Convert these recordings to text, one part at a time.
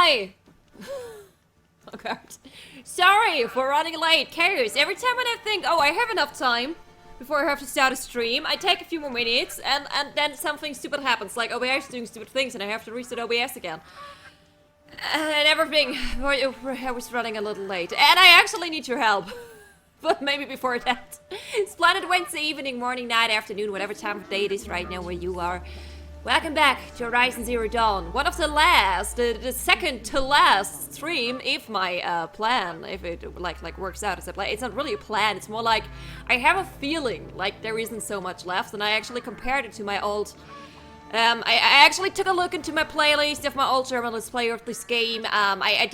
Hi! Oh god. Sorry for running late. Chaos. Every time when I think, oh, I have enough time before I have to start a stream, I take a few more minutes and then something stupid happens. Like OBS doing stupid things and I have to reset OBS again. And everything. I was running a little late. And I actually need your help. But maybe before that. It's Planet Wednesday evening, morning, night, afternoon, whatever time of day it is right now where you are. Welcome back to Horizon Zero Dawn. One of the last, the second to last stream, if my plan, if it like works out as a plan. It's not really a plan, it's more like I have a feeling like there isn't so much left, and I actually compared it to my old. I actually took a look into my playlist of my old German Let's Play of this game. I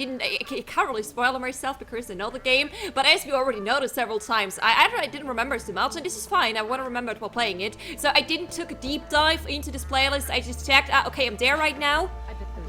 can't really spoil it myself because I know the game, but as you already noticed several times, I didn't remember so much, and this is fine, I want to remember it while playing it. So I didn't took a deep dive into this playlist, I just checked, okay, I'm there right now,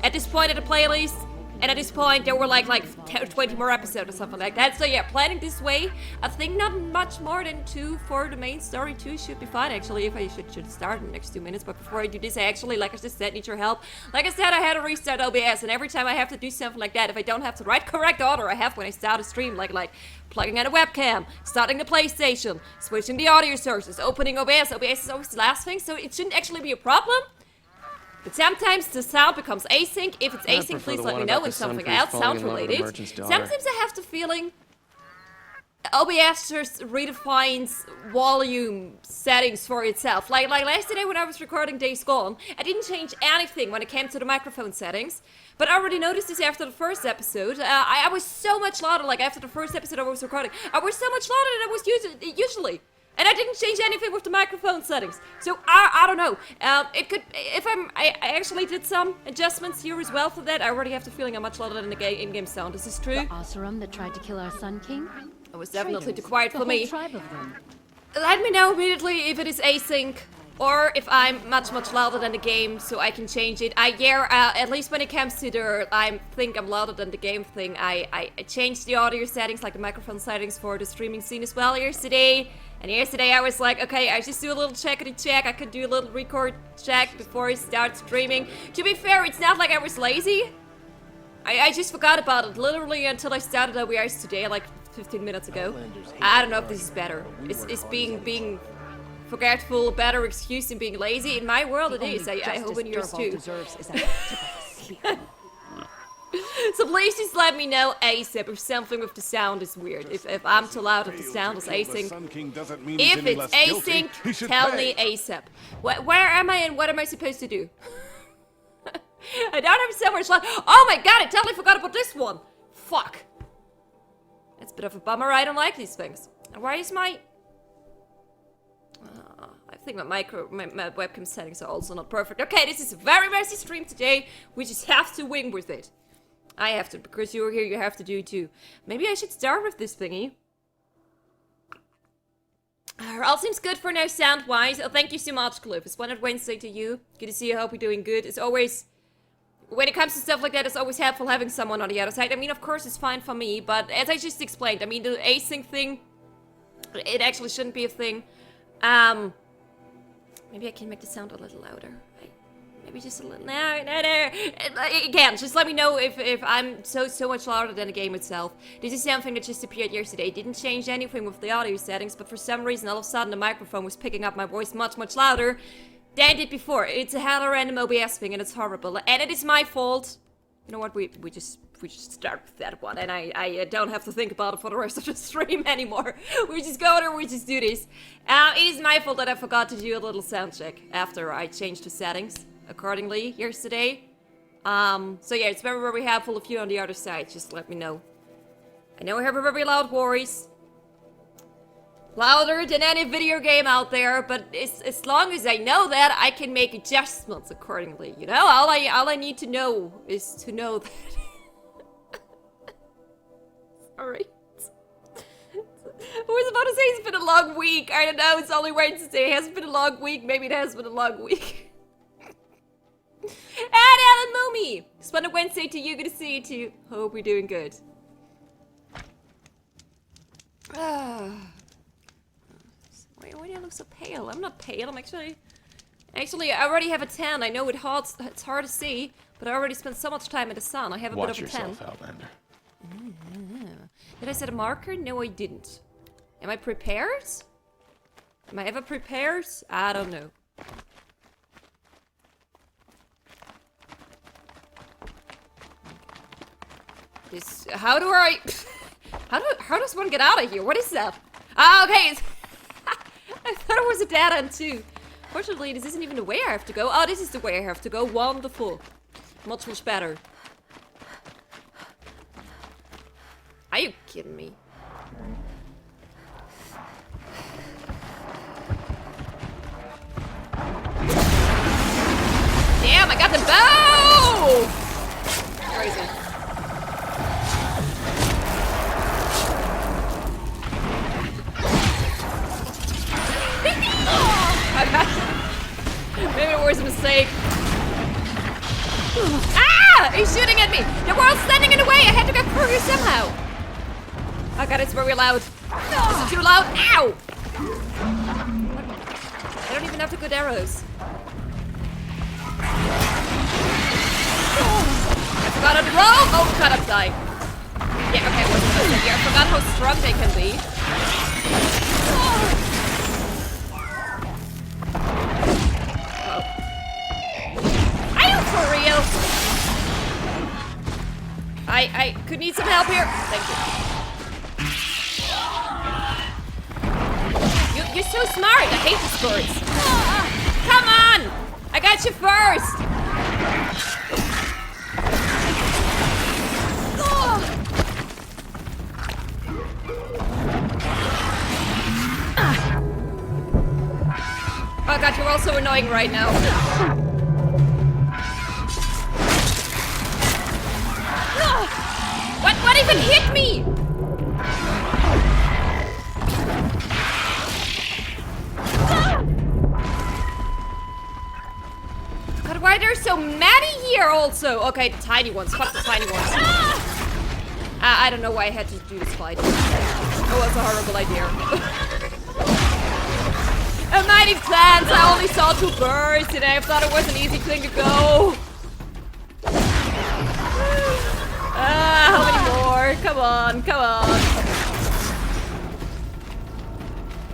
at this point of the playlist. And at this point, there were like 20 more episodes or something like that. So yeah, planning this way, I think not much more than 2 for the main story. 2 should be fine, actually, if I should start in the next 2 minutes. But before I do this, I actually, like I just said, need your help. Like I said, I had to restart OBS, and every time I have to do something like that, if I don't have the right correct order I have when I start a stream, like plugging in a webcam, starting the PlayStation, switching the audio sources, opening OBS. OBS is always the last thing, so it shouldn't actually be a problem. But sometimes the sound becomes async. If it's async, please let me know when something else sound related. Sometimes I have the feeling OBS just redefines volume settings for itself. Like yesterday when I was recording Days Gone, I didn't change anything when it came to the microphone settings. But I already noticed this after the first episode. I was so much louder, like after the first episode I was recording. I was so much louder than I was usually. And I didn't change anything with the microphone settings. So I don't know. It could, if I actually did some adjustments here as well for that. I already have the feeling I'm much louder than the in-game sound. Is this true? The Oseram that tried to kill our Sun King? It was definitely too quiet for me. Tribe of them. Let me know immediately if it is async or if I'm much louder than the game, so I can change it. At least when it comes to the I think I'm louder than the game thing, I changed the audio settings, like the microphone settings for the streaming scene as well yesterday. And yesterday I was like, okay, I just do a little checkity check. I could do a little record check before I start streaming. To be fair, it's not like I was lazy. I just forgot about it literally until I started OBS today, like 15 minutes ago. I don't know if this is better. Is being forgetful a better excuse than being lazy? In my world it is. I hope in yours too. So please just let me know ASAP if something with the sound is weird. If I'm too loud, if the sound is async. If it's async, tell me ASAP. Where am I and what am I supposed to do? I don't have so much loud. Oh my god, I totally forgot about this one. Fuck. It's a bit of a bummer, I don't like these things. Why is my... I think my webcam settings are also not perfect. Okay, this is a very messy stream today. We just have to wing with it. I have to, because you're here, you have to do it too. Maybe I should start with this thingy. All seems good for now sound-wise. Oh, thank you so much, Cliff. It's Planet Wednesday to you. Good to see you. I hope you're doing good. It's always... When it comes to stuff like that, it's always helpful having someone on the other side. I mean, of course, it's fine for me, but as I just explained, I mean, the async thing, it actually shouldn't be a thing. Maybe I can make the sound a little louder. Maybe just a little. No. Again, just let me know if I'm so much louder than the game itself. This is something that just appeared yesterday. Didn't change anything with the audio settings, but for some reason, all of a sudden, the microphone was picking up my voice much louder than it did before. It's a hella random OBS thing, and it's horrible. And it is my fault. You know what? We just start with that one, and I don't have to think about it for the rest of the stream anymore. We just go there, we just do this. It is my fault that I forgot to do a little sound check after I changed the settings accordingly yesterday. So yeah, it's very helpful if you're on the other side. Just let me know. I know I have a very loud voice. Louder than any video game out there, but as long as I know that, I can make adjustments accordingly, you know? All I need to know is to know that. Alright. I was about to say it's been a long week. I don't know, it's only Wednesday. It hasn't been a long week. Maybe it has been a long week. And Alan Moomy! It's been a Wednesday to you. Good to see you too. Hope you're doing good. Why do I look so pale? I'm not pale. I'm actually I already have a 10. I know it's hard to see. But I already spent so much time in the sun. I have a Watch bit of a tan. yourself, Outlander. Did I set a marker? No, I didn't. Am I prepared? Am I ever prepared? I don't know. This. How do I? How does one get out of here? What is that? Ah, okay. I thought it was a dead end too. Fortunately, this isn't even the way I have to go. Oh, this is the way I have to go. Wonderful. Much, much better. Are you kidding me? Damn, I got the bow! Crazy. Maybe it was a mistake. Ah! He's shooting at me! The world's standing in the way! I had to get through here somehow! Oh god, it's very loud. Is it too loud? Ow! I don't even have the good arrows. I forgot how to roll! Oh god, I'm dying. Yeah, okay, I wasn't gonna say here. I forgot how strong they can be. For real? I could need some help here. Thank you. You're so smart. I hate the birds. Come on! I got you first. Oh god, you're all so annoying right now. What even hit me? God, why are there so many here also? Okay, the tiny ones. Fuck the tiny ones. I don't know why I had to do this fight. It was a horrible idea. A mighty plans. I only saw 2 birds and I thought it was an easy thing to go. How many more? Come on, come on.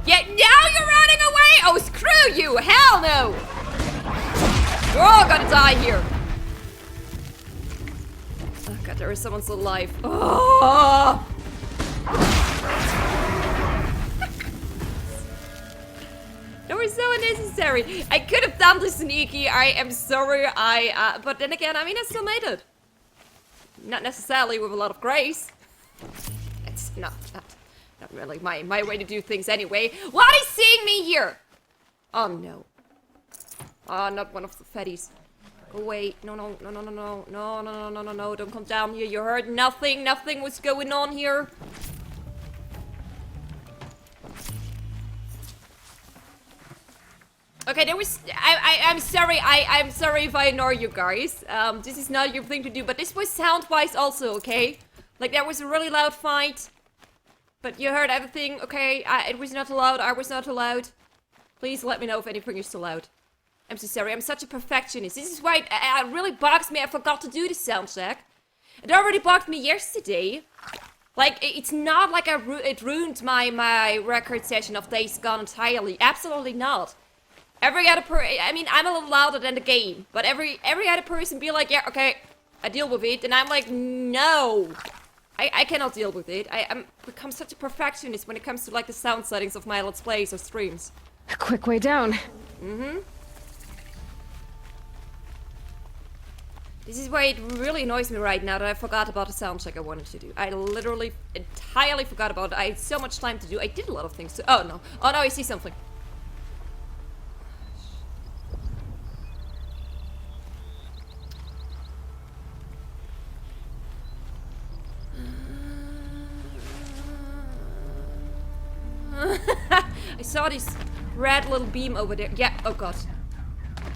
Yeah, now you're running away! Oh, screw you! Hell no! We're all gonna die here. Oh god, there is someone still alive. Oh! That was so unnecessary. I could have done the sneaky. I am sorry. But then again, I mean, I still made it. Not necessarily with a lot of grace. It's not really my way to do things anyway. What is seeing me here? Oh no. Oh, not one of the fatties. Go away. No, no, no, no, no, no, no, no, no, no, no, don't come down here. You heard nothing. Nothing was going on here. Okay, there was. I'm sorry. I'm sorry if I ignore you guys. This is not your thing to do, but this was sound-wise also, okay? Like there was a really loud fight, but you heard everything, okay? It was not allowed. I was not allowed. Please let me know if anything is allowed. I'm so sorry. I'm such a perfectionist. This is why it really bugs me. I forgot to do the sound check. It already bugged me yesterday. Like it's not like it ruined my record session of Days Gone entirely. Absolutely not. Every other I mean, I'm a little louder than the game, but every other person be like, yeah, okay, I deal with it, and I'm like, no, I cannot deal with it. I'm become such a perfectionist when it comes to like the sound settings of my Let's Plays or streams. A quick way down. Mm-hmm. This is why it really annoys me right now that I forgot about the sound check I wanted to do. I literally entirely forgot about it. I had so much time to do. I did a lot of things too. Oh no, I see something. I saw this red little beam over there. Yeah, oh god.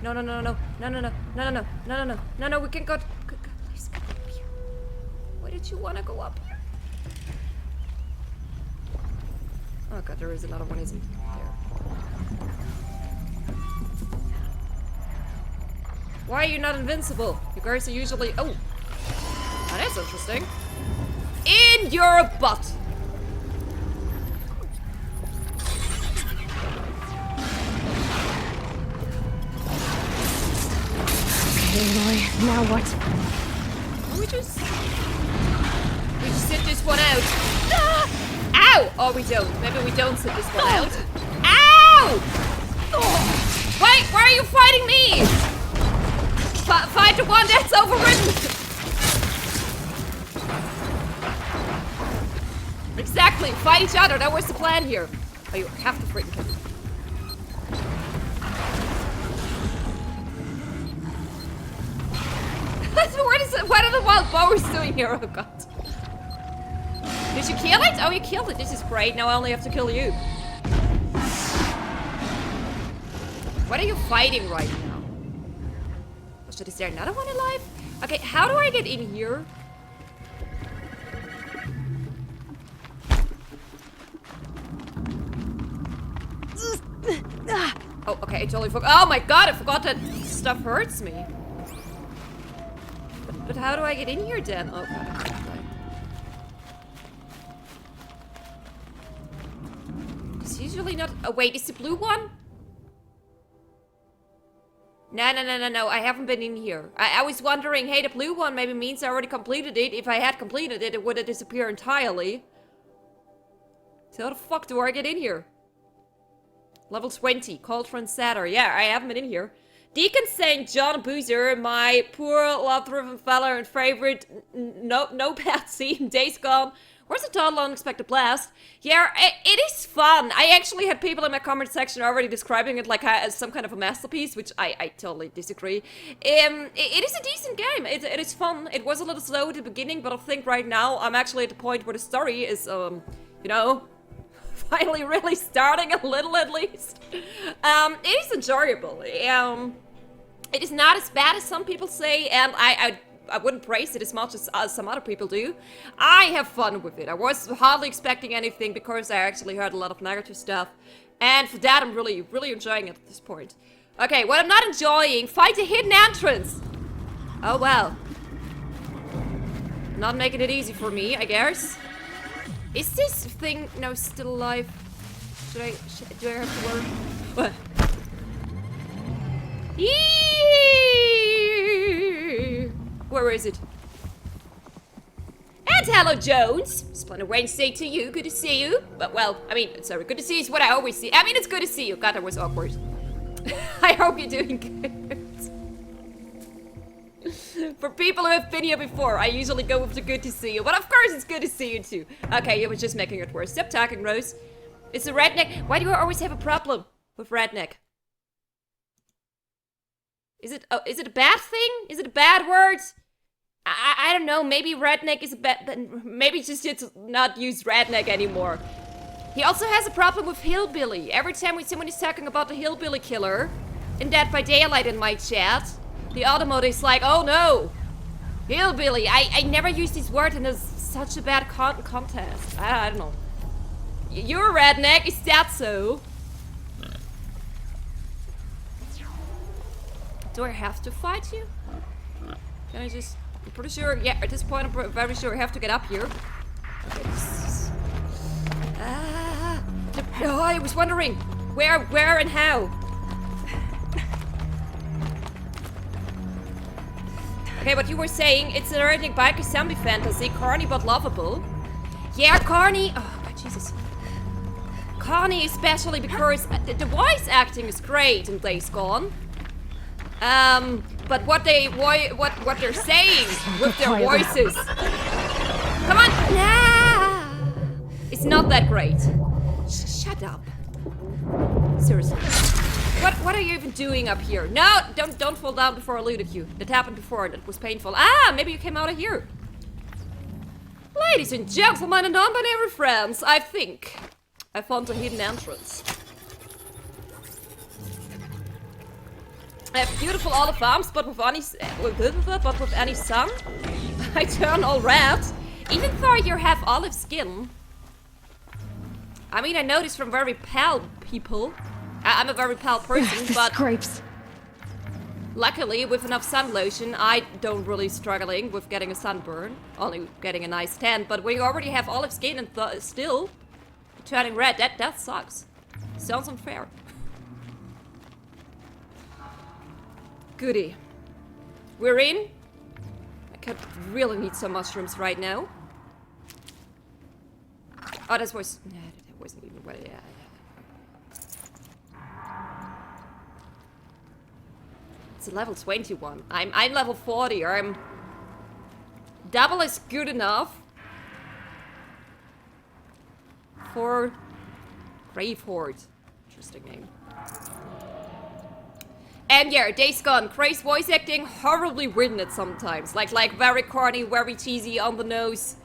No, no, no, no, no, no, no, no, no, no, no, no, no, no, we can go. Please come up here. Why did you want to go up here? Oh god, there is another one, isn't there? Why are you not invincible? You guys are usually... Oh! That is interesting. In your butt! Okay, Aloy, now what? We just sit this one out. Ah! Ow! Oh, we don't. Maybe we don't sit this one out. Ow! Oh. Wait, why are you fighting me? Fight the one that's overridden. Exactly. Fight each other. That was the plan here. Oh, you have to freaking kill me. What are the wild boars doing here? Oh god. Did you kill it? Oh, you killed it. This is great. Now I only have to kill you. What are you fighting right now? Oh, shit, is there another one alive? Okay, how do I get in here? Oh, okay, I totally forgot. Oh my god, I forgot that stuff hurts me. But how do I get in here then? Oh god. It's usually not... Oh wait, is the blue one? No. I haven't been in here. I was wondering, hey, the blue one maybe means I already completed it. If I had completed it, it would have disappeared entirely. So how the fuck do I get in here? Level 20, Cauldron Satyr. Yeah, I haven't been in here. Deacon St. John Boozer, my poor love-driven fella and favorite no Patsy, Days Gone. Where's the total unexpected blast? Yeah, it is fun. I actually had people in my comment section already describing it like as some kind of a masterpiece, which I totally disagree. It is a decent game. It is fun. It was a little slow at the beginning, but I think right now I'm actually at the point where the story is, you know, finally really starting a little at least. It is enjoyable. It is not as bad as some people say, and I wouldn't praise it as much as some other people do. I have fun with it. I was hardly expecting anything because I actually heard a lot of negative stuff. And for that, I'm really, really enjoying it at this point. Okay, what I'm not enjoying, fight a hidden entrance. Oh, well. Not making it easy for me, I guess. Is this thing now still alive? Do I have to worry? What? Where is it? And hello, Jones. Splendid Wednesday to you. Good to see you. But, well, I mean, sorry, good to see you is what I always see. I mean, it's good to see you. God, that was awkward. I hope you're doing good. For people who have been here before, I usually go with the good to see you. But of course, it's good to see you too. Okay, you were just making it worse. Stop talking, Rose. It's a redneck. Why do you always have a problem with redneck? Is it a bad thing? Is it a bad word? I don't know. Maybe redneck is a bad... Maybe just not use redneck anymore. He also has a problem with hillbilly. Every time someone is talking about the hillbilly killer in Dead by Daylight in my chat, the automotive is like, oh no, hillbilly. I never use this word and it's such a bad contest. I don't know. You're a redneck, is that so? Do I have to fight you? Can I just... I'm pretty sure... Yeah, at this point I'm very sure I have to get up here. Okay, oh, I was wondering where and how. Okay, what you were saying, it's a redneck biker zombie fantasy, corny but lovable. Yeah, corny... Oh, God, Jesus. Corny especially because the voice acting is great in Days Gone. But what they're saying with their voices... Come on! Nah! It's not that great. Shut up. Seriously. What are you even doing up here? No! Don't fall down before I looted you. That happened before, that was painful. Ah! Maybe you came out of here. Ladies and gentlemen and non-binary friends, I think I found a hidden entrance. I have beautiful olive farms, but with any sun, I turn all red. Even though you have olive skin. I mean, I know this from very pale people. I'm a very pale person, but... Scrapes. Luckily, with enough sun lotion, I don't really struggling with getting a sunburn. Only getting a nice tan, but when you already have olive skin and still turning red, that sucks. Sounds unfair. Goody. We're in. I could really need some mushrooms right now. Oh, that wasn't even what it. It's a level 21. I'm level 40. Or I'm double is good enough for Grave Horde. Interesting name. And yeah, Days Gone. Crazy voice acting, horribly written at sometimes. Like very corny, very cheesy, on the nose.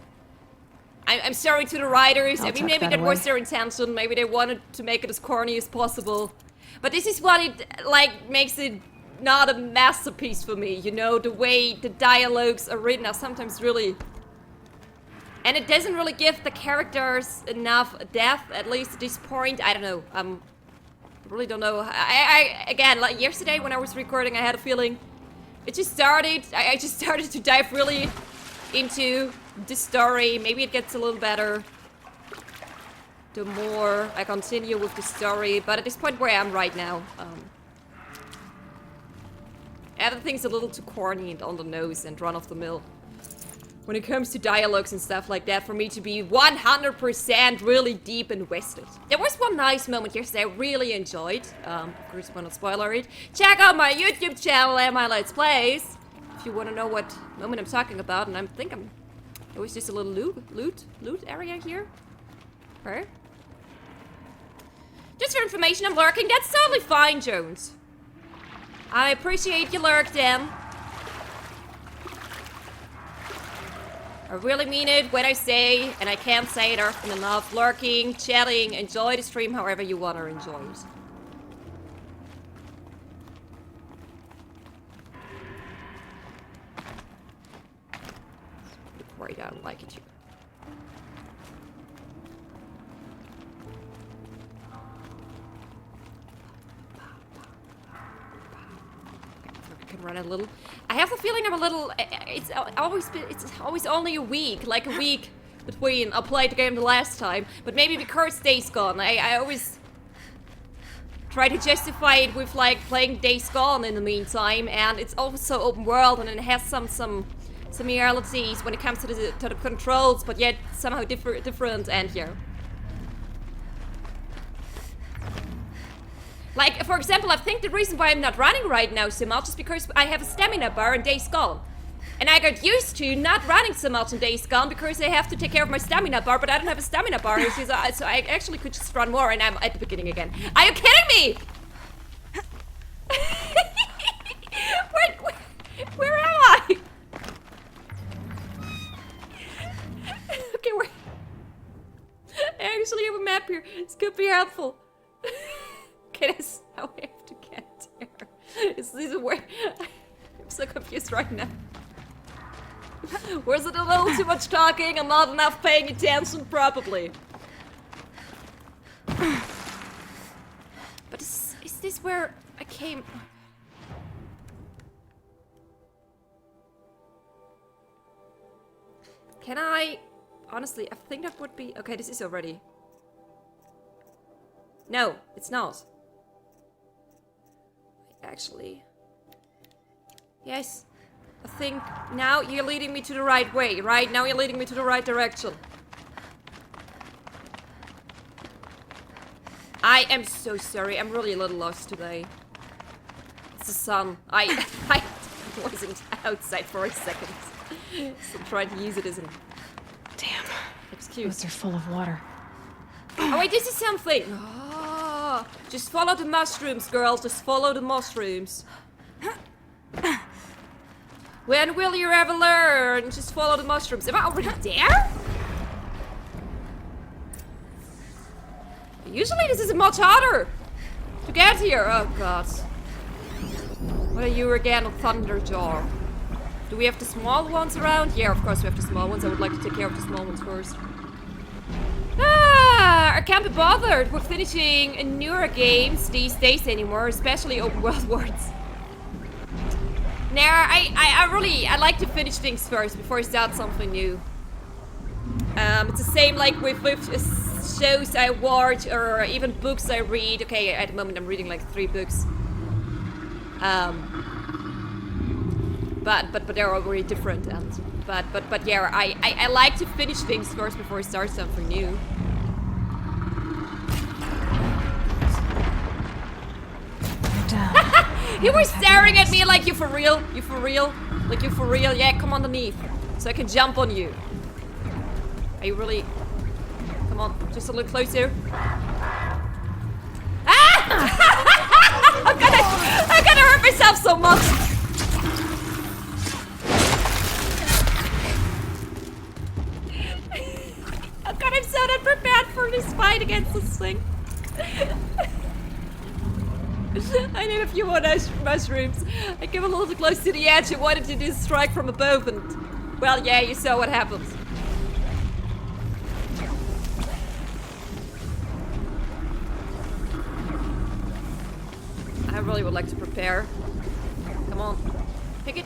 I'm sorry to the writers. I mean, maybe that was their intention. Maybe they wanted to make it as corny as possible. But this is what it, like, makes it not a masterpiece for me. You know, the way the dialogues are written are sometimes really... And it doesn't really give the characters enough depth, at least at this point. I don't know. I really don't know. Again, like yesterday when I was recording, I had a feeling it just started. I just started to dive really into the story. Maybe it gets a little better the more I continue with the story. But at this point where I am right now, everything's a little too corny and on the nose and run of the mill. When it comes to dialogues and stuff like that, for me to be 100% really deep invested. There was one nice moment yesterday I really enjoyed. Of course, I will not spoiler it. Check out my YouTube channel and my Let's Plays if you want to know what moment I'm talking about. And it was just a little loot area here. Okay. Just for information, I'm lurking. That's totally fine, Jones. I appreciate you lurk, Dan. I really mean it when I say, and I can't say it often enough, lurking, chatting, enjoy the stream however you want to enjoy it. Worried I don't like it here. I can run a little. I have the feeling I'm a little. It's always only a week, like a week between I played the game the last time. But maybe because Days Gone, I always try to justify it with like playing Days Gone in the meantime, and it's also open world and it has some similarities when it comes to the controls, but yet somehow different. And yeah. Like, for example, I think the reason why I'm not running right now so much is because I have a stamina bar in Days Gone. And I got used to not running so much in Days Gone because I have to take care of my stamina bar, but I don't have a stamina bar, so I actually could just run more, and I'm at the beginning again. Are you kidding me? Where am I? Okay, I actually have a map here. This could be helpful. Okay, that's how I have to get there. Is this a way? I'm so confused right now. Was it a little too much talking and not enough paying attention? Probably. But is this where I came? Can I? Honestly, I think that would be... Okay, this is already... No, it's not. Actually. Yes. I think now you're leading me to the right way, right? Now you're leading me to the right direction. I am so sorry. I'm really a little lost today. It's the sun. I wasn't outside for a second. So I'm trying to use it as an... Damn. Excuse. Those are full of water. Oh wait, this is something. Oh, just follow the mushrooms, girl. Just follow the mushrooms. When will you ever learn? Just follow the mushrooms. Am I already there? Usually this is much harder to get here. Oh god. What are you again, Thunderjaw? Do we have the small ones around? Yeah, of course we have the small ones. I would like to take care of the small ones first. I can't be bothered with finishing newer games these days anymore, especially open world ones. I like to finish things first before I start something new. It's the same like with shows I watch or even books I read. Okay, at the moment I'm reading like 3 books. But they're all very different. And but yeah, I like to finish things first before I start something new. You were staring at me like you for real? You for real? Like you for real? Yeah, come underneath. So I can jump on you. Are you really? Come on, just a little closer. Ah! I'm gonna hurt myself so much. Oh god, I'm so not prepared for this fight against this thing. I need a few more mushrooms. I came a little too close to the edge and wanted to do a strike from above and... Well, yeah, you saw what happens. I really would like to prepare. Come on. Pick it.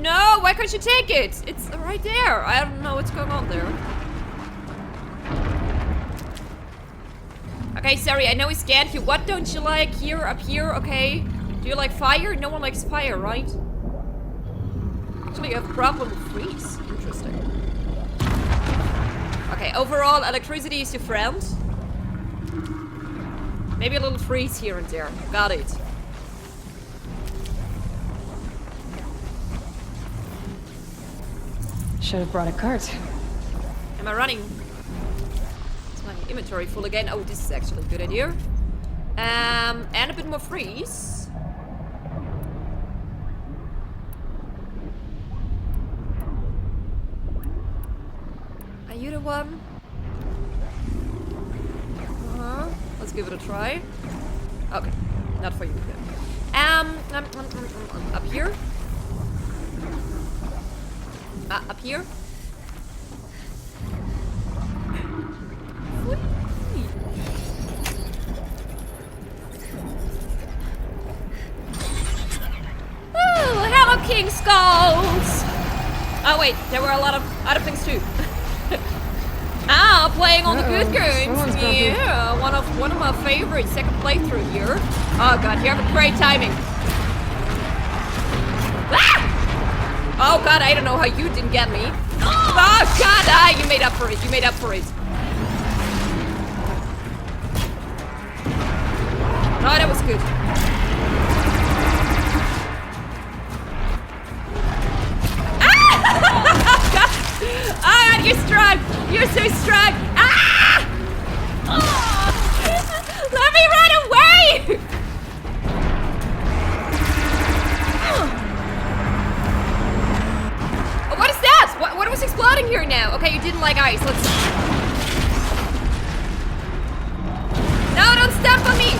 No, why can't you take it? It's right there. I don't know what's going on there. Okay, sorry, I know he scanned you. What don't you like here, up here? Okay. Do you like fire? No one likes fire, right? Actually, you have a problem with freeze. Interesting. Okay, overall, electricity is your friend. Maybe a little freeze here and there. Got it. Should have brought a cart. Am I running? Inventory full again. Oh, this is actually a good idea. And a bit more freeze. Are you the one? Let's give it a try. Okay, not for you. Up here. Up here. Oh, hello, King Skulls! Oh wait, there were a lot of other things too. Playing on the good games. Yeah, one of my favorites. Second playthrough here. Oh god, you have a great timing. Ah! Oh god, I don't know how you didn't get me. Oh god, you made up for it. You made up for it. Oh, that was good. Ah, you're strong. You're so strong. Ah! Oh. Let me run away. Oh, what is that? What was exploding here now? Okay, you didn't like ice. Let's. No, don't step on me.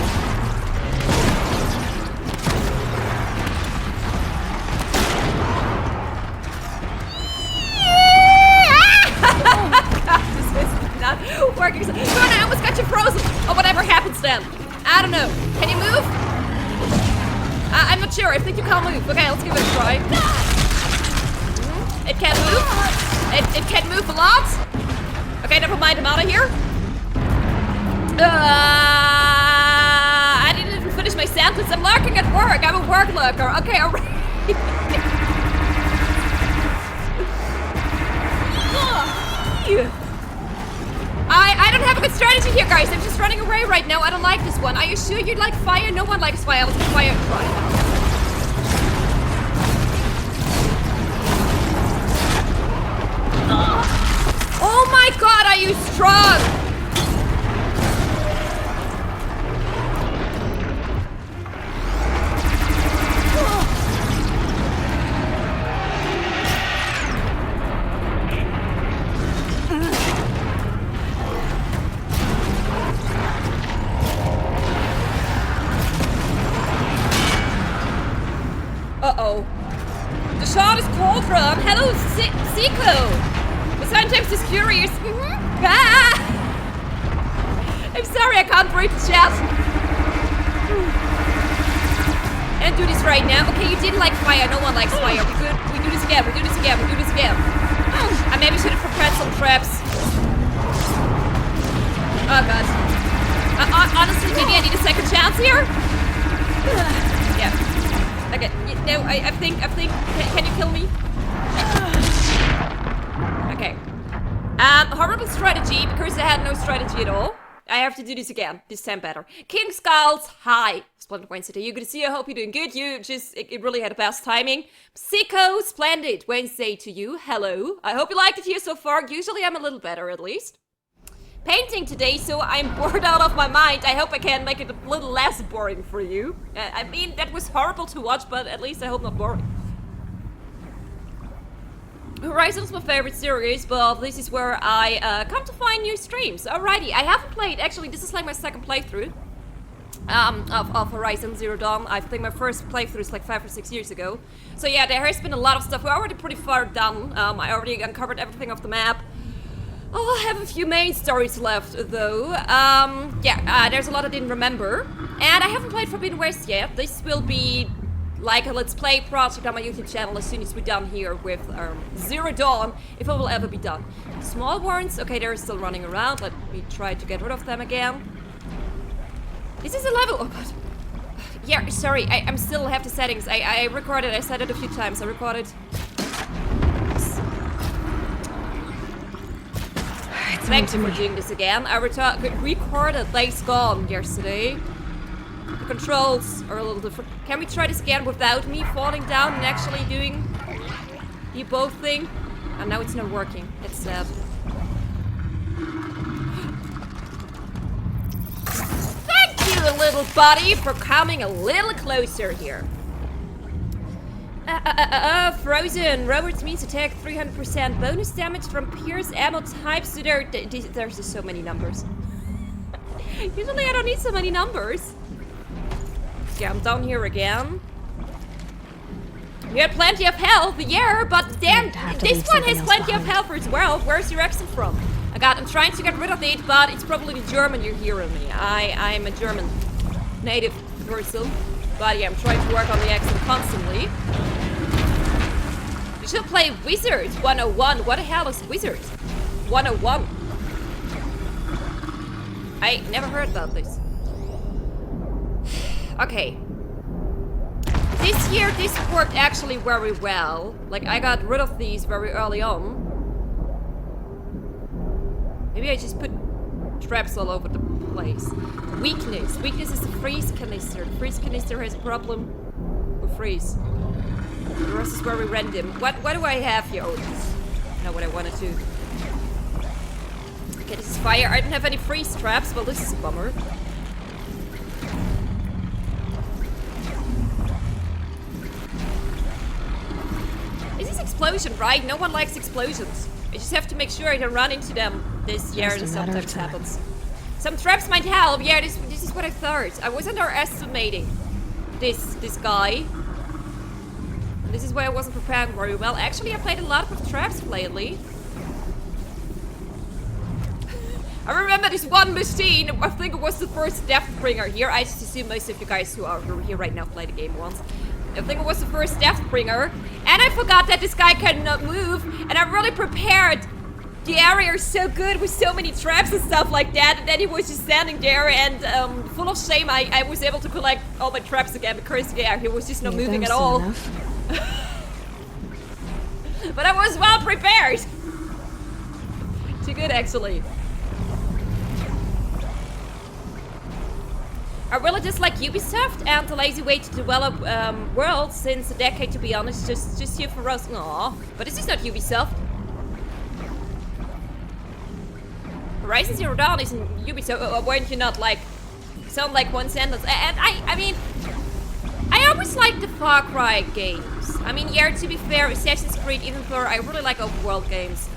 Working. God, I almost got you frozen. Oh, whatever happens then. I don't know. Can you move? I'm not sure. I think you can't move. Okay, let's give it a try. It can move. It can move a lot. Okay, never mind. I'm out of here. I didn't even finish my sentence. I'm lurking at work. I'm a work lurker. Okay, alright. I don't have a good strategy here, guys. I'm just running away right now. I don't like this one. Are you sure you'd like fire? No one likes fire. Let's get fire and try. Oh my god, are you strong? Uh-oh. The shot is cold from. Hello, Zico. But sometimes just curious. Ah! I'm sorry, I can't breathe the chat. Gonna do this right now. Okay, you didn't like fire. No one likes fire. We good. We do this again. We do this again. We do this again. I maybe should have prepared some traps. Oh god. Honestly, maybe I need a second chance here. Yeah. Okay. No, I think. Can you kill me? Okay. Horrible strategy because I had no strategy at all. I have to do this again. This time better. King Skulls, hi. Splendid Wednesday. You good to see you. I hope you're doing good. You just, it really had the best timing. Psycho, splendid Wednesday to you. Hello. I hope you liked it here so far. Usually I'm a little better at least. Painting today, so I'm bored out of my mind. I hope I can make it a little less boring for you. I mean, that was horrible to watch, but at least I hope not boring. Horizon is my favorite series, but this is where I come to find new streams. Alrighty, I haven't played, actually this is like my second playthrough of Horizon Zero Dawn. I think my first playthrough is like 5 or 6 years ago. So yeah, there has been a lot of stuff. We're already pretty far done. I already uncovered everything off the map. Oh, I have a few main stories left though. There's a lot I didn't remember. And I haven't played Forbidden West yet. This will be like a Let's Play project on my YouTube channel as soon as we're done here with Zero Dawn, if it will ever be done. Small ones, okay, they're still running around. Let me try to get rid of them again. This is a level, oh god. Yeah, sorry, I still have the settings. I recorded, I said it a few times, I recorded. Thank you for doing this again. I recorded Days Gone yesterday. The controls are a little different. Can we try this again without me falling down and actually doing the both thing? And now it's not working. It's sad. Thank you, little buddy, for coming a little closer here. Frozen. Roberts means attack 300% bonus damage from pierce ammo types. So there's just so many numbers. Usually I don't need so many numbers. Yeah, I'm down here again. You had plenty of health, yeah, but damn, this one has plenty of health as well. Where's your accent from? I'm trying to get rid of it, but it's probably the German you're hearing me. I'm a German native person, but yeah, I'm trying to work on the accent constantly. You should play Wizards 101. What the hell is Wizards 101? I never heard about this. Okay. This year, this worked actually very well. Like, I got rid of these very early on. Maybe I just put traps all over the place. Weakness. Weakness is the freeze canister. The freeze canister has a problem with freeze. The rest is very random. What do I have here? Oh, I know what I wanted to. Okay, this is fire. I don't have any freeze traps. Well, this is a bummer. Explosion, right? No one likes explosions. I just have to make sure I don't run into them this year. This sometimes happens. Some traps might help. Yeah, this is what I thought. I was underestimating this guy. And this is why I wasn't prepared very well. Actually, I played a lot with traps lately. I remember this one machine. I think it was the first Deathbringer here. I just assume most of you guys who are here right now played the game once. I think it was the first Deathbringer. And I forgot that this guy cannot move. And I really prepared the area so good with so many traps and stuff like that. And then he was just standing there and full of shame, I was able to collect all my traps again because yeah, he was just not moving at all. But I was well prepared. Too good, actually. I really just like Ubisoft and the lazy way to develop worlds since a decade, to be honest. Just here for us. Aww. But this is not Ubisoft. Horizon Zero Dawn isn't Ubisoft. Weren't you not like sound like one sentence? And I mean, I always like the Far Cry games. I mean, yeah, to be fair, Assassin's Creed, even though I really like open world games,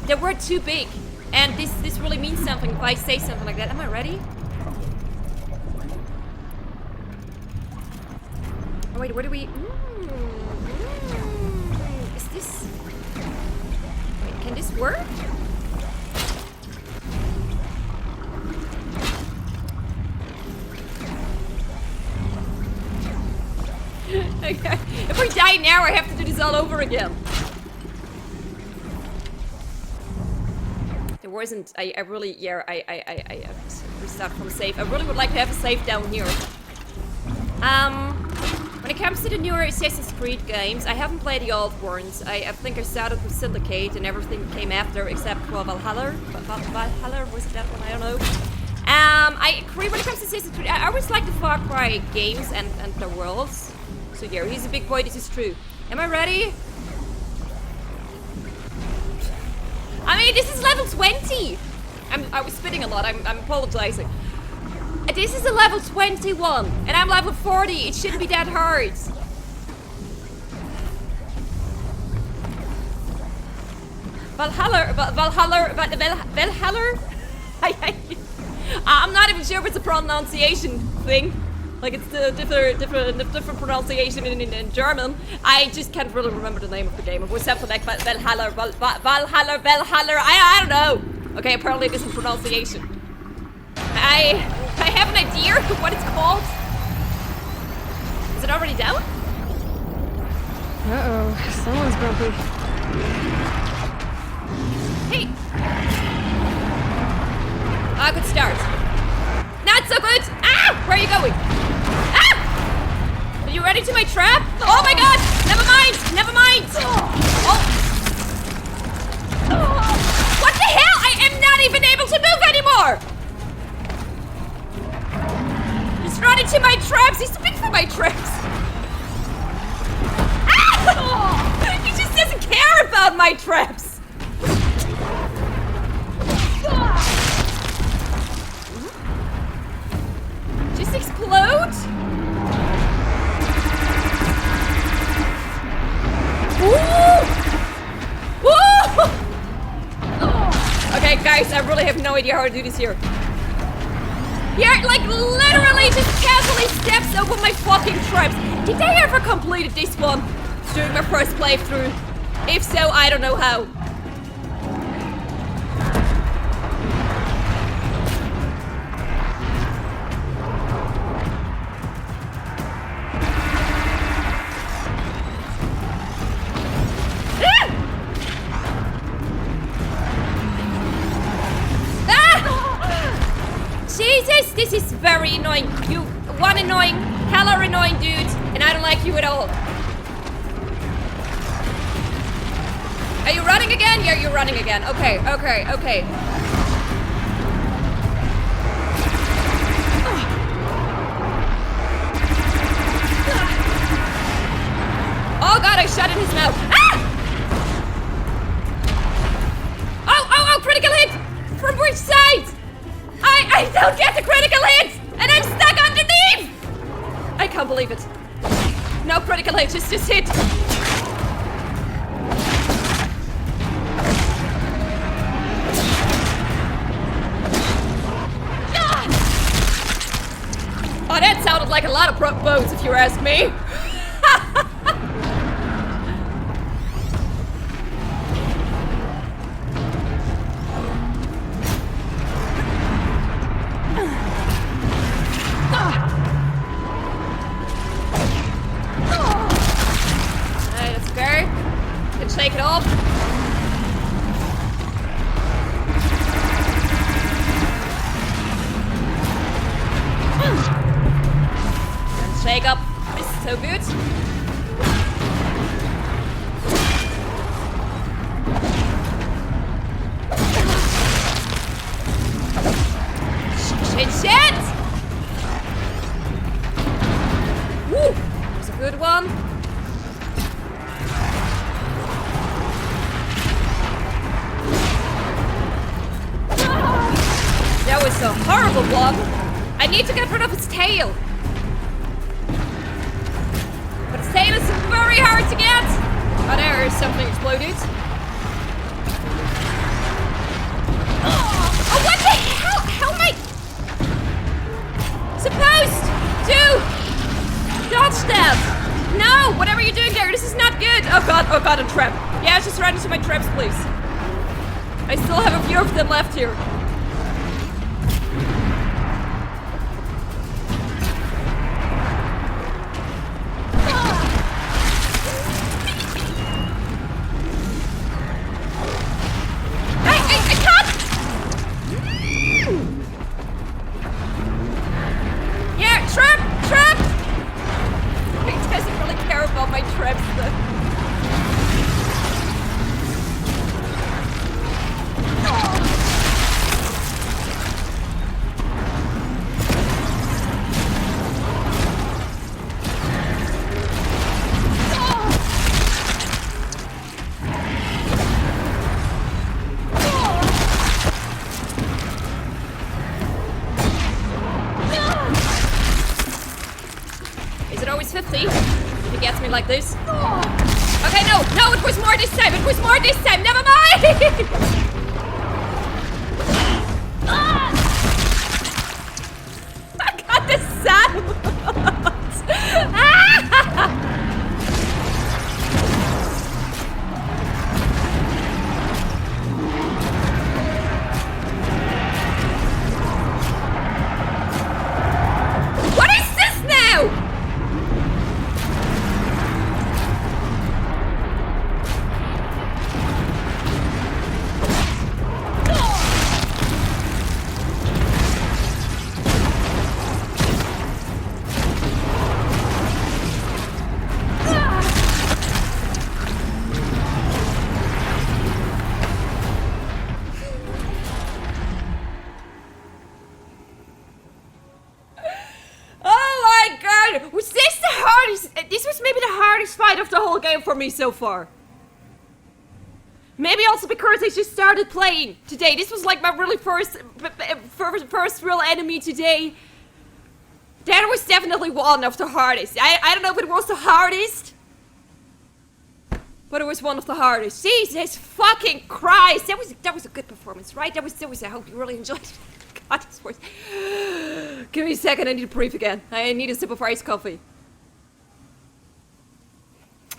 they were too big. And this really means something if I say something like that. Am I ready? Oh wait, what do we... Is this... Wait, can this work? now I have to do this all over again. There wasn't, I really, yeah, I restart from save. I really would like to have a save down here. When it comes to the newer Assassin's Creed games, I haven't played the old ones. I think I started with Syndicate and everything came after except, well, Valhalla. Valhalla, was it that one? I don't know. I agree when it comes to Assassin's Creed. I always like the Far Cry games and the worlds. So yeah, he's a big boy, this is true. Am I ready? I mean, this is level 20! I was spitting a lot, I'm apologizing. This is a level 21, and I'm level 40. It shouldn't be that hard. Valhalla? I'm not even sure if it's a pronunciation thing. Like it's the different pronunciation in German. I just can't really remember the name of the game. It was something like Valhalla, Valhalla. I don't know. Okay, apparently it isn't pronunciation. I have an idea of what it's called. Is it already down? Uh-oh, someone's grumpy. Hey. Ah, good start. Not so good. Ah, where are you going? Ah! Are you ready to my trap? Oh my god! Never mind! Never mind! Oh. What the hell? I am not even able to move anymore! He's running to my traps! He's too big for my traps! Ah! He just doesn't care about my traps! Just explode? Ooh! Woo! Okay, guys, I really have no idea how to do this here. Here, like, literally just casually steps over my fucking traps. Did they ever completed this one during my first playthrough? If so, I don't know how. Jesus, this is very annoying. You one annoying, hella annoying dude, and I don't like you at all. Are you running again? Yeah, you're running again. Okay. Oh god, I shot in his mouth. Ah! Oh, critical hit! From which side? I don't get the critical hit! And I'm stuck underneath! I can't believe it. No critical hit, just hit. Oh, that sounded like a lot of bones, if you ask me. Shake it off. And shake up. This is so good. Shit! Woo! That's a good one. That was a horrible blob. I need to get rid of its tail. But its tail is very hard to get. Oh, there is something exploded. Oh, what the hell? How am I supposed to dodge that? No, whatever you're doing there, this is not good. Oh god, a trap. Yeah, just run into my traps, please. I still have a few of them left here. like this. Okay, no, it was more this time. It was more this time. Never mind. I got the sound. What is this now? Of the whole game for me so far. Maybe also because I just started playing today. This was like my really first real enemy today. That was definitely one of the hardest. I don't know if it was the hardest, but it was one of the hardest. Jesus fucking Christ! That was a good performance, right? That was. I hope you really enjoyed it. God, this was. Give me a second. I need to breathe again. I need a sip of iced coffee.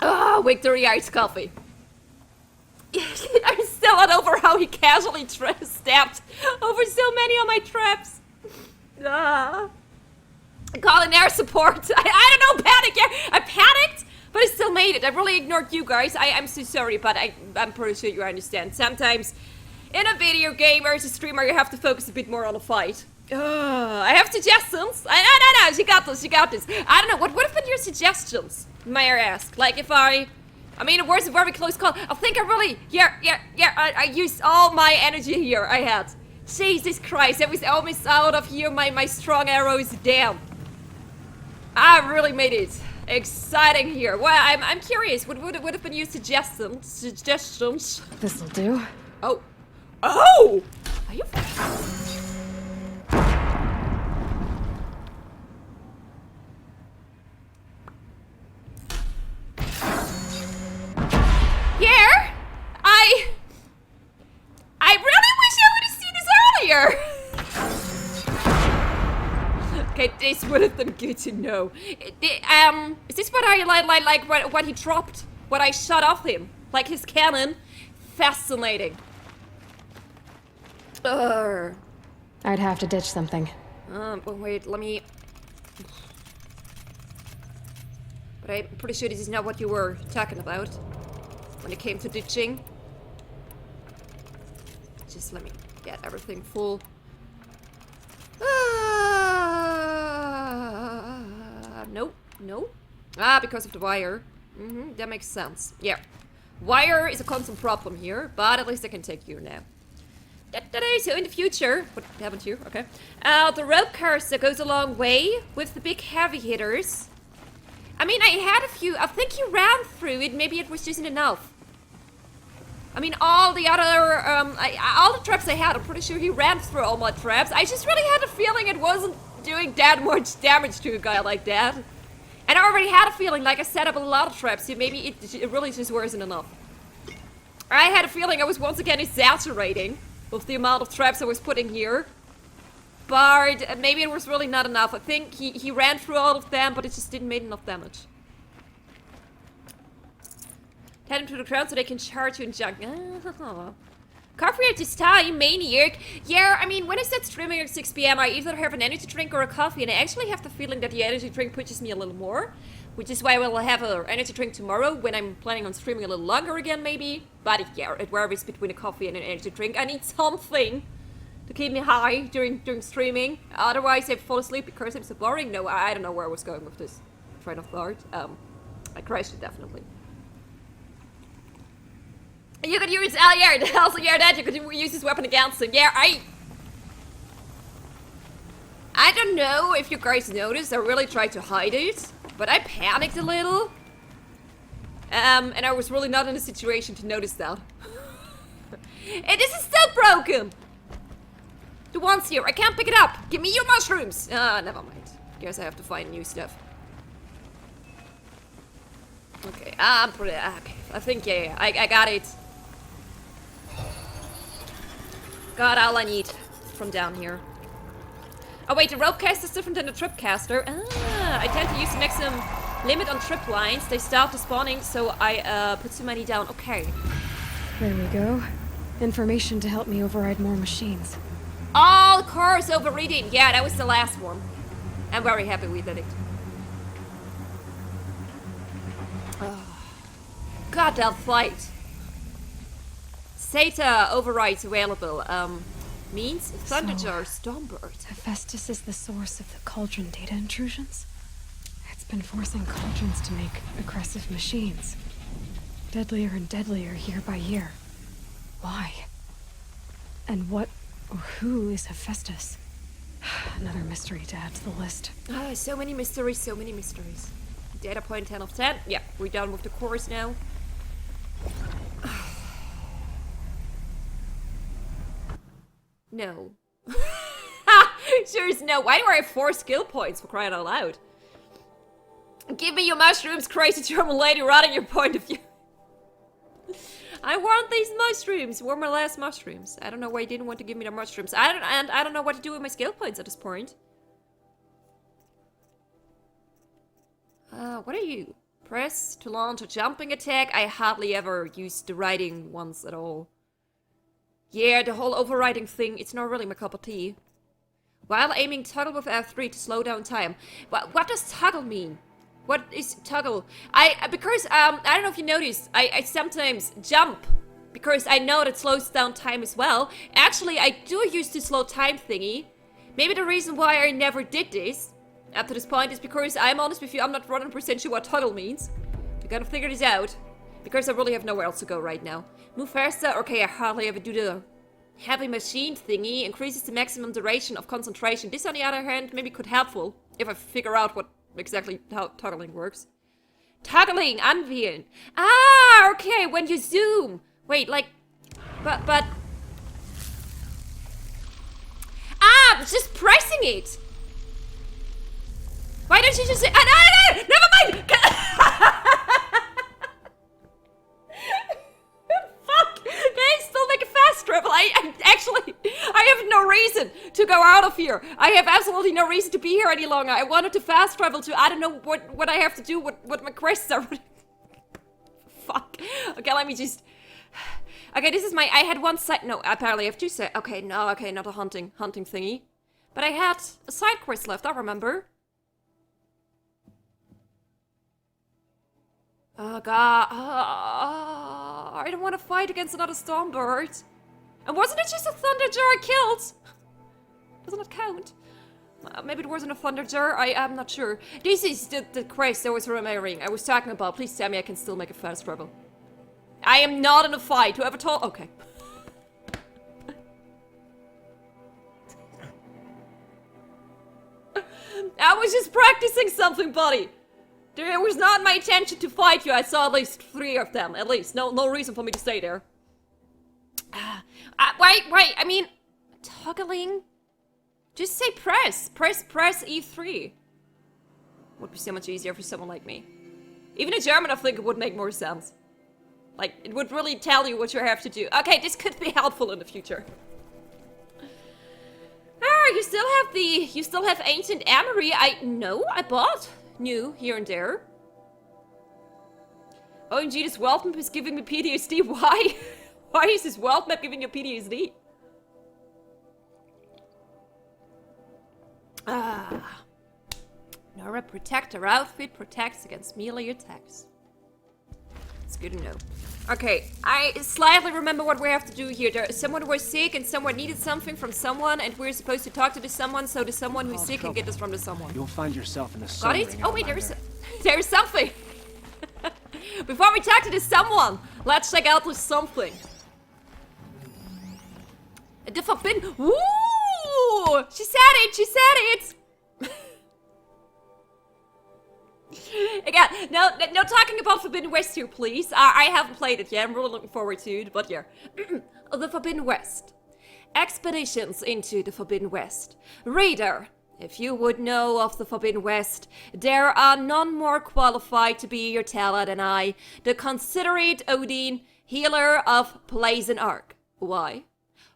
Oh, victory iced coffee. I'm still not over how he casually stabbed over so many of my traps. Calling air support. I don't know, panic. I panicked, but I still made it. I really ignored you guys. I'm so sorry, but I'm pretty sure you understand. Sometimes in a video game or as a streamer, you have to focus a bit more on the fight. I have suggestions. No, you got this. I don't know, what would have been your suggestions? May I ask? Like if I mean, it was a very close call. I think I really, I used all my energy here I had. Jesus Christ, I was almost out of here, my strong arrows down. I really made it exciting here. Well, I'm curious, what would have been your suggestions? This'll do. Oh! Are you... Here, I really wish I would have seen this earlier. Okay, this would have been good to know. Is this what I like what he dropped? What I shot off him? Like his cannon? Fascinating. I'd have to ditch something. But wait, let me... But I'm pretty sure this is not what you were talking about when it came to ditching. Just let me get everything full. No. Because of the wire. That makes sense. Yeah. Wire is a constant problem here, but at least I can take you now. So in the future, what happened here? Okay. The rope carousel goes a long way with the big heavy hitters. I mean, I had a few. I think he ran through it. Maybe it was just enough. I mean, all the other, all the traps I had, I'm pretty sure he ran through all my traps. I just really had a feeling it wasn't doing that much damage to a guy like that. And I already had a feeling, like I set up a lot of traps, so maybe it really just wasn't enough. I had a feeling I was once again exaggerating with the amount of traps I was putting here. But maybe it was really not enough. I think he ran through all of them, but it just didn't make enough damage. Head them to the ground so they can charge you and junk. Coffee at this time, maniac. Yeah, I mean, when I start streaming at 6 PM, I either have an energy drink or a coffee, and I actually have the feeling that the energy drink pushes me a little more, which is why I will have an energy drink tomorrow when I'm planning on streaming a little longer again, maybe. But yeah, it varies between a coffee and an energy drink. I need something to keep me high during streaming. Otherwise, I fall asleep because I'm so boring. No, I don't know where I was going with this train of thought. I crashed it definitely. You could use also that you could use this weapon against him. Yeah, I don't know if you guys noticed, I really tried to hide it, but I panicked a little. And I was really not in a situation to notice that. And this is still broken! The ones here, I can't pick it up! Give me your mushrooms! Never mind. Guess I have to find new stuff. Okay, I'm pretty... Okay, I think, yeah, I got it. Got all I need from down here. Oh wait, the rope cast is different than the trip caster. Ah, I tend to use the maximum limit on trip lines. They stop the spawning, so I put too many down. Okay. There we go. Information to help me override more machines. All cars overreading. Yeah, that was the last one. I'm very happy we did it. Oh. God, that fight. SATA overrides available. Means Thunderjar, Stormbird. Hephaestus is the source of the cauldron data intrusions? It's been forcing cauldrons to make aggressive machines. Deadlier and deadlier year by year. Why? And what or who is Hephaestus? Another mystery to add to the list. Ah, so many mysteries, so many mysteries. Data point 10 of 10. Yeah, we're done with the course now. No. Sure is no. Why do I have 4 skill points, for crying out loud? Give me your mushrooms, crazy German lady, rotting your point of view. I want these mushrooms. Where are my last mushrooms? I don't know why you didn't want to give me the mushrooms. I don't know what to do with my skill points at this point. What are you? Press to launch a jumping attack. I hardly ever use the riding ones at all. Yeah, the whole overriding thing, it's not really my cup of tea. While aiming, toggle with F3 to slow down time. What does toggle mean? What is toggle? Because I don't know if you noticed, I sometimes jump because I know that slows down time as well. Actually, I do use the slow time thingy. Maybe the reason why I never did this up to this point is because I'm honest with you, I'm not 100% sure what toggle means. I gotta figure this out because I really have nowhere else to go right now. Move faster. Okay, I hardly ever do the heavy machine thingy. Increases the maximum duration of concentration. This, on the other hand, maybe could helpful if I figure out what exactly how toggling works. Toggling, anvil. Ah, okay, when you zoom. Wait, like, but. Ah, just pressing it. Why don't you just say? No, never mind. Travel. I have no reason to go out of here. I have absolutely no reason to be here any longer. I wanted to fast travel to, I don't know what I have to do, what my quests are. Fuck. Okay, let me just... Okay, this is my... I had one side... No, apparently I have 2 side... Okay, no, okay, not a hunting thingy. But I had a side quest left, I remember. Oh, God. I don't want to fight against another Stormbird. And wasn't it just a Thunderjar I killed? Doesn't it count? Maybe it wasn't a Thunderjar, I'm not sure. This is the quest I was remembering. I was talking about. Please tell me I can still make a fast travel. I am not in a fight. Whoever told... Okay. I was just practicing something, buddy. It was not my intention to fight you. I saw at least 3 of them, at least. No reason for me to stay there. Wait, I mean, toggling? Just say press E3. Would be so much easier for someone like me. Even in German, I think it would make more sense. Like, it would really tell you what you have to do. Okay, this could be helpful in the future. Ah, you still have Ancient Amory. I bought new here and there. OMG, this world map is giving me PTSD. Why? Why is this world map giving you PTSD? Ah. Nora Protector outfit protects against melee attacks. It's good to know. Okay, I slightly remember what we have to do here. There's someone who was sick and someone needed something from someone, and we're supposed to talk to the someone so the someone who's sick can get this from the someone. You'll find yourself in the Got it? Oh wait, there's something. Before we talk to this someone, let's check out this something. The forbidden. Ooh! She said it. Again, no talking about Forbidden West here, please. I haven't played it yet. I'm really looking forward to it, but yeah. The Forbidden West. Expeditions into the Forbidden West. Reader, If you would know of the Forbidden West, there are none more qualified to be your teller than I, the considerate Odin, healer of Blazon Ark. Why?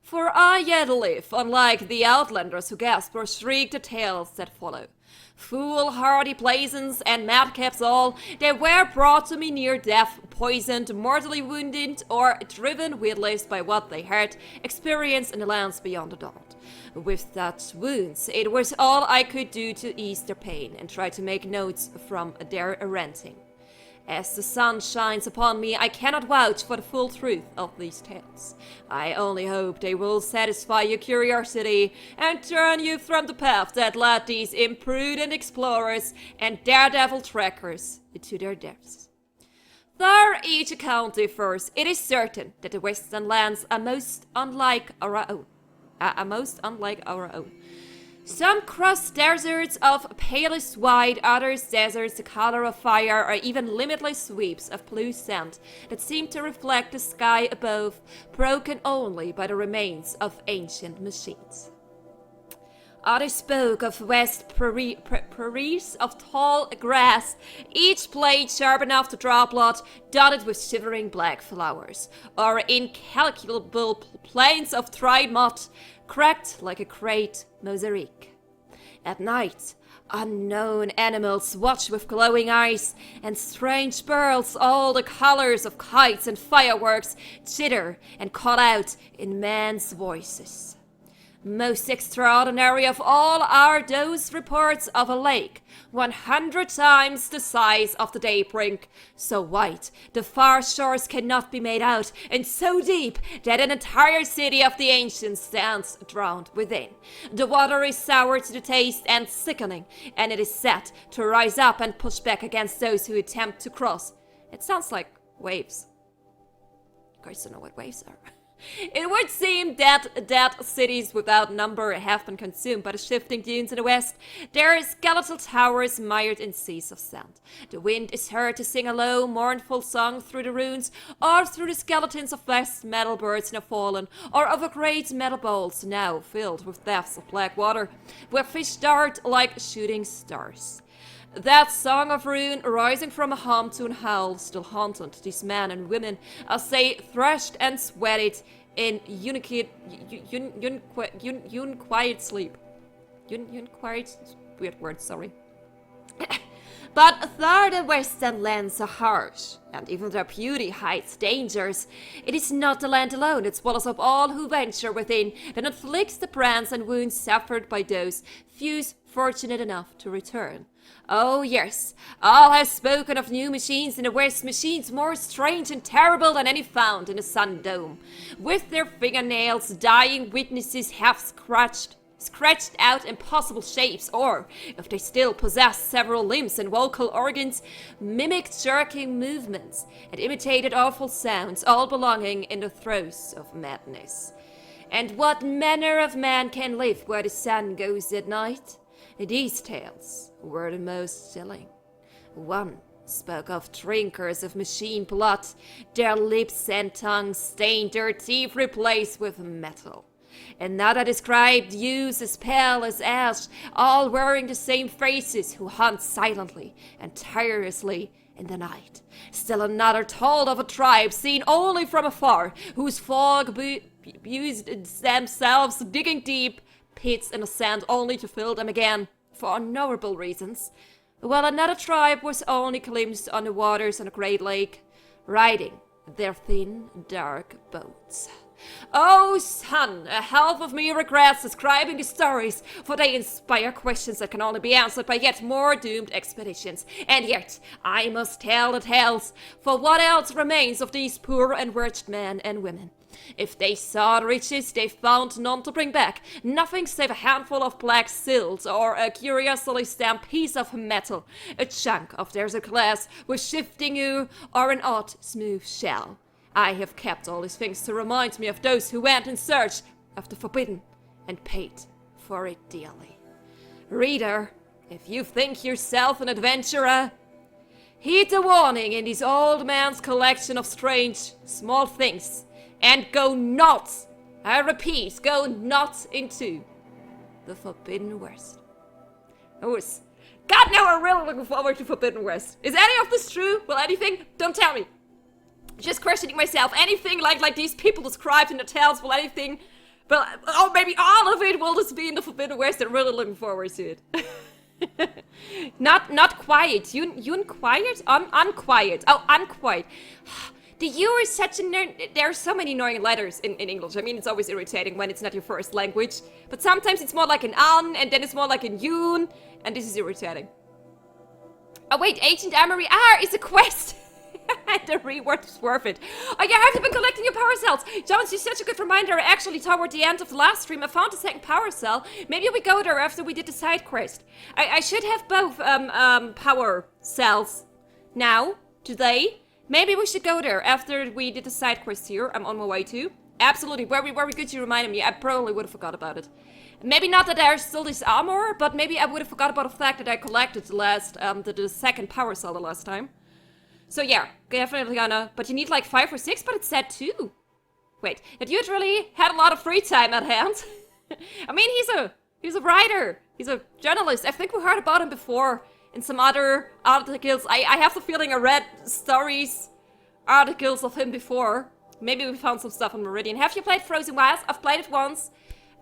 For I yet live, unlike the outlanders who gasp or shriek the tales that follow. Foolhardy Blazons and madcaps all, they were brought to me near death, poisoned, mortally wounded, or driven witless by what they had experienced in the lands beyond the dawn. With such wounds, it was all I could do to ease their pain and try to make notes from their ranting. As the sun shines upon me, I cannot vouch for the full truth of these tales. I only hope they will satisfy your curiosity and turn you from the path that led these imprudent explorers and daredevil trekkers to their deaths. Though each account differs, it is certain that the western lands are most unlike our own. Some cross deserts of palest white, others deserts the color of fire, or even limitless sweeps of blue sand that seem to reflect the sky above, broken only by the remains of ancient machines. Others spoke of vast prairies of tall grass, each blade sharp enough to draw blood, dotted with shivering black flowers, or incalculable plains of dried mud, cracked like a great mosaic. At night, unknown animals watch with glowing eyes, and strange birds, all the colors of kites and fireworks, chitter and call out in men's voices. Most extraordinary of all are those reports of a lake 100 times the size of the Daybrink, so wide the far shores cannot be made out, and so deep that an entire city of the ancients stands drowned within. The water is sour to the taste and sickening, and it is set to rise up and push back against those who attempt to cross. It sounds like waves. You guys don't know what waves are. It would seem that cities without number have been consumed by the shifting dunes in the west. There are skeletal towers mired in seas of sand. The wind is heard to sing a low, mournful song through the ruins, or through the skeletons of vast metal birds now fallen, or over great metal bowls now filled with depths of black water, where fish dart like shooting stars. That song of ruin, rising from a hum to a howl, still haunted these men and women as they threshed and sweated in unquiet sleep. Unquiet, weird word, sorry. But though the western lands are harsh, and even their beauty hides dangers, it is not the land alone that swallows up all who venture within, that inflicts the brands and wounds suffered by those few fortunate enough to return. Oh yes, all have spoken of new machines in the West, machines more strange and terrible than any found in the Sun Dome. With their fingernails, dying witnesses have scratched out impossible shapes, or, if they still possess several limbs and vocal organs, mimicked jerking movements and imitated awful sounds, all belonging in the throes of madness. And what manner of man can live where the sun goes at night? These tales were the most chilling. One spoke of drinkers of machine blood, their lips and tongues stained, their teeth replaced with metal. Another described youths as pale as ash, all wearing the same faces, who hunt silently and tirelessly in the night. Still another told of a tribe seen only from afar, whose folk used themselves digging deep pits in the sand only to fill them again, for unknowable reasons, while another tribe was only glimpsed on the waters on a great lake, riding their thin, dark boats. Oh, son, a half of me regrets describing the stories, for they inspire questions that can only be answered by yet more doomed expeditions. And yet, I must tell the tales, for what else remains of these poor and wretched men and women? If they sought riches, they found none to bring back, nothing save a handful of black silt, or a curiously stamped piece of metal, a chunk of desert glass with shifting hue, or an odd, smooth shell. I have kept all these things to remind me of those who went in search of the forbidden and paid for it dearly. Reader, if you think yourself an adventurer, heed the warning in this old man's collection of strange, small things, and go not, I repeat, go not into the Forbidden West. God, now I'm really looking forward to Forbidden West. Is any of this true? Well, anything? Don't tell me. Just questioning myself. Anything like these people described in the tales, will anything... Well, oh, maybe all of it will just be in the Forbidden West. I'm really looking forward to it. Not quiet. You unquiet? Unquiet. Oh, unquiet. The U is such a nerd. There are so many annoying letters in English. I mean, it's always irritating when it's not your first language. But sometimes it's more like an an, and then it's more like an yun. And this is irritating. Oh wait, Ancient Armory is a quest. The reward is worth it. Oh yeah, have you been collecting your power cells? Jones, you're such a good reminder. Actually, toward the end of the last stream, I found a second power cell. Maybe we go there after we did the side quest. I should have both power cells now, today. Maybe we should go there after we did the side quest here. I'm on my way to. Absolutely, very good you reminded me. I probably would have forgot about it. Maybe not that there's still this armor, but maybe I would have forgot about the fact that I collected the second power cell the last time. So yeah, definitely gonna... But you need like 5 or 6, but it said 2. Wait, that dude really had a lot of free time at hand. I mean, he's a writer. He's a journalist. I think we heard about him before in some other articles. I have the feeling I read articles of him before. Maybe we found some stuff on Meridian. Have you played Frozen Wilds? I've played it once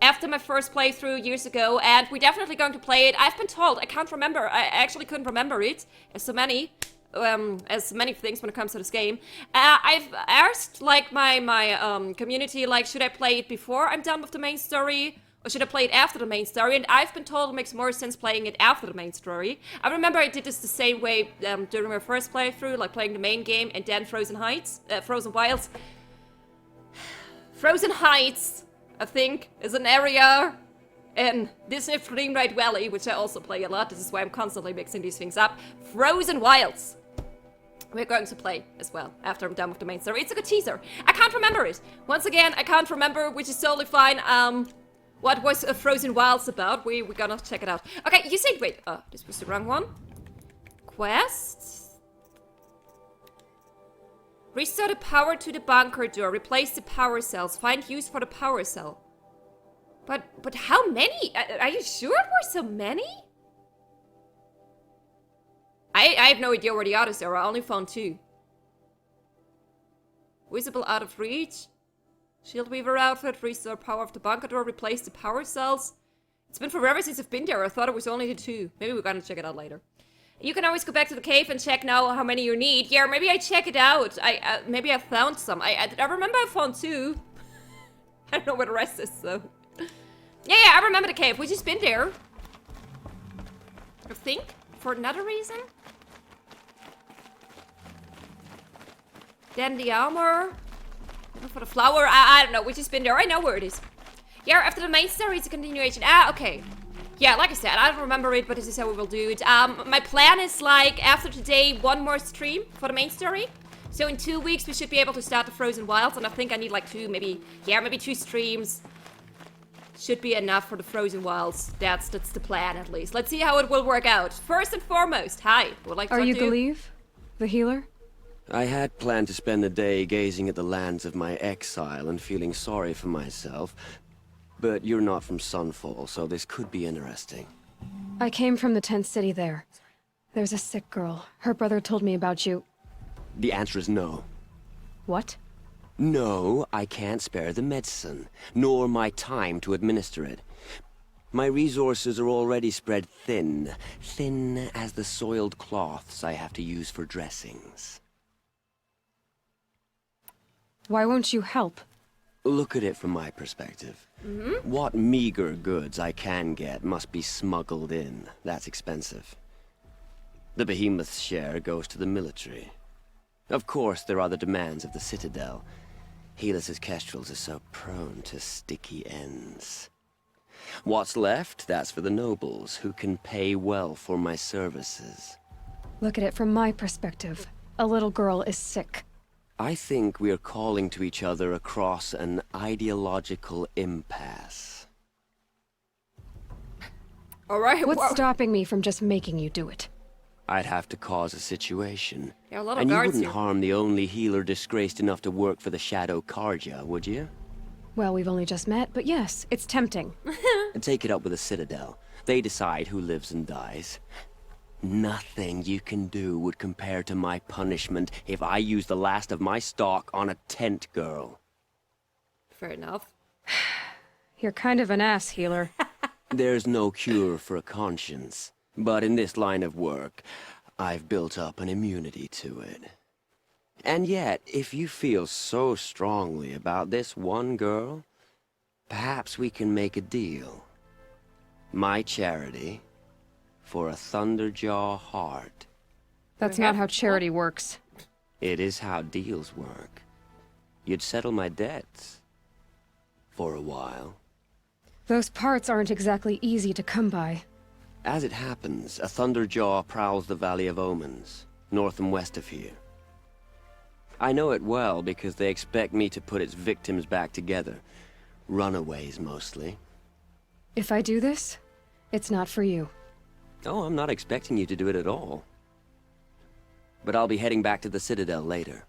after my first playthrough years ago, and we're definitely going to play it. I've been told. I can't remember. I actually couldn't remember it. As so many things when it comes to this game. I've asked like my community, like, should I play it before I'm done with the main story, or should I play it after the main story? And I've been told it makes more sense playing it after the main story. I remember I did this the same way during my first playthrough, like playing the main game and then Frozen Wilds. Frozen Heights, I think, is an area in Disney Dreamlight Valley, which I also play a lot. This is why I'm constantly mixing these things up. Frozen Wilds. We're going to play as well after I'm done with the main story. It's a good teaser. I can't remember it. Once again, I can't remember, which is totally fine. What was Frozen Wilds about? We're gonna check it out. Okay, you said, wait, this was the wrong one. Quest. Restore the power to the bunker door. Replace the power cells. Find use for the power cell. But how many? Are you sure it were so many? I have no idea where the others are. I only found 2. Visible out of reach. Shield Weaver outfit. Restore power of the bunker door. Replace the power cells. It's been forever since I've been there. I thought it was only the 2. Maybe we're gonna check it out later. You can always go back to the cave and check now how many you need. Yeah, maybe I check it out. Maybe I found some. I remember I found 2. I don't know where the rest is though. Yeah, I remember the cave. We've just been there. I think for another reason. Then the armor. For the flower. I don't know. We've just been there. I know where it is. Yeah, after the main story, it's a continuation. Okay. Yeah, like I said, I don't remember it, but this is how we will do it. My plan is, like, after today, 1 more stream for the main story. So in 2 weeks, we should be able to start the Frozen Wilds, and I think I need, like, 2, maybe 2 streams. Should be enough for the Frozen Wilds. That's the plan, at least. Let's see how it will work out. First and foremost, hi. Would like to Are talk you to Galeeve, the healer? I had planned to spend the day gazing at the lands of my exile and feeling sorry for myself. But you're not from Sunfall, so this could be interesting. I came from the tent city there. There's a sick girl. Her brother told me about you. The answer is no. What? No, I can't spare the medicine, nor my time to administer it. My resources are already spread thin. Thin as the soiled cloths I have to use for dressings. Why won't you help? Look at it from my perspective. What meager goods I can get must be smuggled in. That's expensive. The behemoth's share goes to the military. Of course, there are the demands of the Citadel. Helis's kestrels are so prone to sticky ends. What's left, that's for the nobles, who can pay well for my services. Look at it from my perspective. A little girl is sick. I think we're calling to each other across an ideological impasse. Alright, What's stopping me from just making you do it? I'd have to cause a situation. There are a lot of And you guards wouldn't here. harm the only healer disgraced enough to work for the Shadow Carja, would you? Well, we've only just met, but yes, it's tempting. And take it up with the Citadel. They decide who lives and dies. Nothing you can do would compare to my punishment if I use the last of my stock on a tent girl. Fair enough. You're kind of an ass, healer. There's no cure for a conscience, but in this line of work, I've built up an immunity to it. And yet, if you feel so strongly about this one girl, perhaps we can make a deal. My charity for a Thunderjaw heart. That's not how charity works. It is how deals work. You'd settle my debts. For a while. Those parts aren't exactly easy to come by. As it happens, a Thunderjaw prowls the Valley of Omens, north and west of here. I know it well because they expect me to put its victims back together. Runaways, mostly. If I do this, it's not for you. Oh, I'm not expecting you to do it at all. But I'll be heading back to the Citadel later.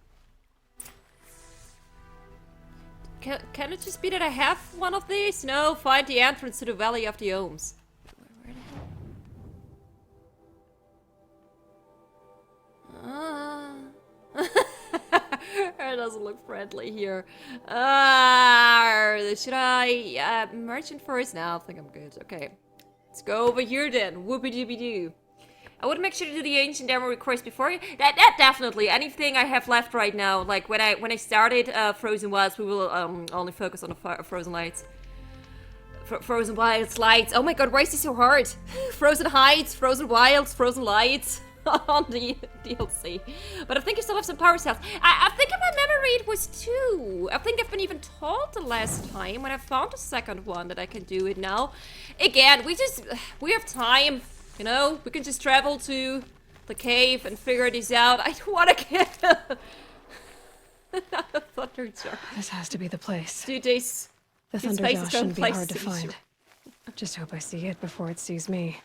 Can it just be that I have one of these? No, find the entrance to the Valley of the Ohms. Where the hell? It doesn't look friendly here. Should I merchant first? No, I think I'm good. Okay. Let's go over here then. Whoopie-doobie-doo. I would make sure to do the ancient armor request before you. That definitely. Anything I have left right now, like when I started Frozen Wilds, we will only focus on the Frozen Lights. Frozen Wilds lights. Oh my god, why is this so hard? Frozen Heights, Frozen Wilds, Frozen Lights on the DLC. But I think I still have some power cells. I think in my memory it was 2. I think I've been even told the last time when I found the second one that I can do it now. Again, we have time. You know, we can just travel to the cave and figure this out. I don't want to get a Thunderjaw. This has to be the place. Dude, this The place Thunderjaw is shouldn't be going hard to places. find. Just hope I see it before it sees me.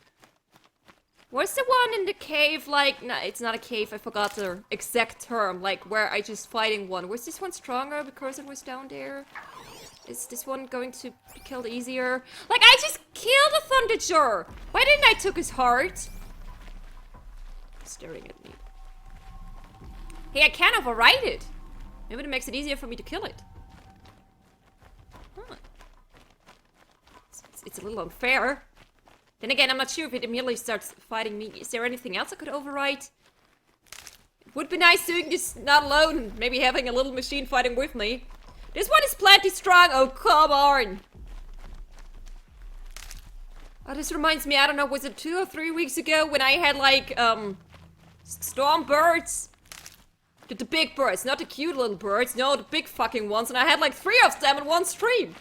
What's the one in the cave like? No, it's not a cave. I forgot the exact term. Like where I just fighting one. Was this one stronger because it was down there? Is this one going to be killed easier? Like I just killed a Thunderjaw. Why didn't I took his heart? Staring at me. Hey, I can override it. Maybe it makes it easier for me to kill it. Huh. It's a little unfair. Then again, I'm not sure if it immediately starts fighting me. Is there anything else I could override? It would be nice doing this not alone and maybe having a little machine fighting with me. This one is plenty strong. Oh, come on. Oh, this reminds me, I don't know, was it 2 or 3 weeks ago when I had like, storm birds? The big birds, not the cute little birds. No, the big fucking ones. And I had like 3 of them in one stream.